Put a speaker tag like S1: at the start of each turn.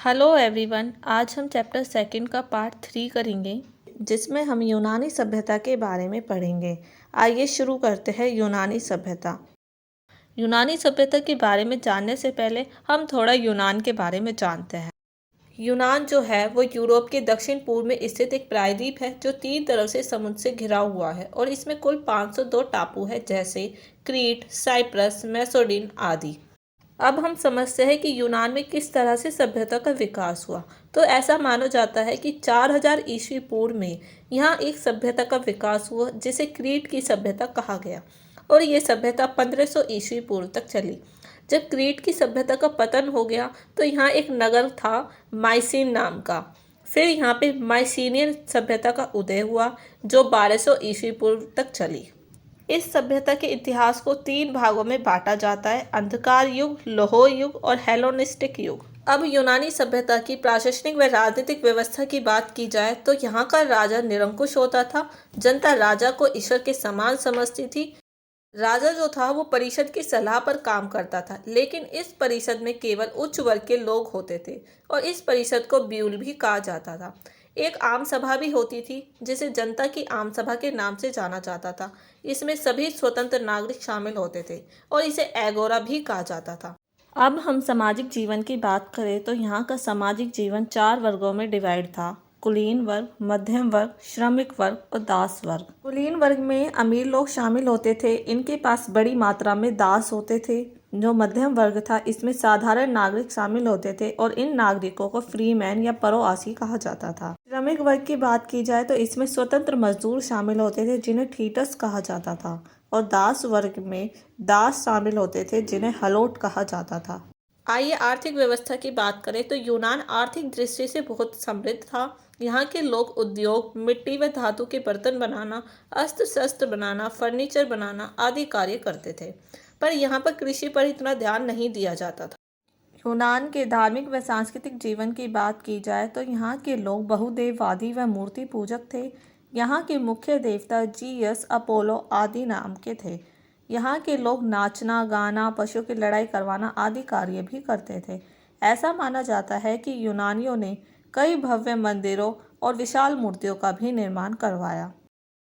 S1: Hello everyone, आज हम chapter second का पार्ट 3 करेंगे जिसमें हम यूनानी सभ्यता के बारे में पढ़ेंगे। आइए शुरू करते हैं। यूनानी सभ्यता के बारे में जानने से पहले हम थोड़ा यूनान के बारे में जानते हैं। यूनान जो है वो यूरोप के दक्षिण पूर्व में स्थित एक प्रायद्वीप है जो 3 तरफ से समुद्र से घिरा हुआ है और इसमें कुल 502 टापू है, जैसे क्रीट, साइप्रस, मैसोडिन आदि। अब हम समझते हैं कि यूनान में किस तरह से सभ्यता का विकास हुआ। तो ऐसा माना जाता है कि 4000 ईस्वी पूर्व में यहाँ एक सभ्यता का विकास हुआ जिसे क्रीट की सभ्यता कहा गया और ये सभ्यता 1500 ईस्वी पूर्व तक चली। जब क्रीट की सभ्यता का पतन हो गया तो यहाँ एक नगर था माइसिन नाम का। फिर यहाँ पे माइसिनियन सभ्यता का उदय हुआ जो 1200 ईस्वी पूर्व तक चली। इस सभ्यता के इतिहास को 3 भागों में बांटा जाता है: अंधकार युग, लौह युग और हेलोनिस्टिक युग। अब यूनानी सभ्यता की प्रशासनिक व राजनीतिक व्यवस्था की बात की जाए तो यहाँ का राजा निरंकुश होता था। जनता राजा को ईश्वर के समान समझती थी। राजा जो था वो परिषद की सलाह पर काम करता था, लेकिन इस परिषद में केवल उच्च वर्ग के लोग होते थे और इस परिषद को ब्यूल भी कहा जाता था। एक आम सभा भी होती थी जिसे जनता की आम सभा के नाम से जाना जाता था। इसमें सभी स्वतंत्र नागरिक शामिल होते थे और इसे एगोरा भी कहा जाता था। अब हम सामाजिक जीवन की बात करें तो यहाँ का सामाजिक जीवन 4 वर्गों में डिवाइड था: कुलीन वर्ग, मध्यम वर्ग, श्रमिक वर्ग और दास वर्ग। कुलीन वर्ग में अमीर लोग शामिल होते थे, इनके पास बड़ी मात्रा में दास होते थे। जो मध्यम वर्ग था इसमें साधारण नागरिक शामिल होते थे और इन नागरिकों को फ्रीमैन या परोआसी कहा जाता था। श्रमिक वर्ग की बात की जाए तो इसमें स्वतंत्र मजदूर शामिल होते थे जिन्हें ठीटस कहा जाता था और दास वर्ग में दास शामिल होते थे जिन्हें हलोट कहा जाता था। आइए आर्थिक व्यवस्था की बात करें तो यूनान आर्थिक दृष्टि से बहुत समृद्ध था। यहाँ के लोग उद्योग, मिट्टी व धातु के बर्तन बनाना, अस्त्र शस्त्र बनाना, फर्नीचर बनाना आदि कार्य करते थे, पर यहाँ पर कृषि पर इतना ध्यान नहीं दिया जाता था। यूनान के धार्मिक व सांस्कृतिक जीवन की बात की जाए तो यहाँ के लोग बहुदेववादी व मूर्ति पूजक थे। यहाँ के मुख्य देवता जीयस, अपोलो आदि नाम के थे। यहाँ के लोग नाचना, गाना, पशु की लड़ाई करवाना आदि कार्य भी करते थे। ऐसा माना जाता है कि यूनानियों ने कई भव्य मंदिरों और विशाल मूर्तियों का भी निर्माण करवाया।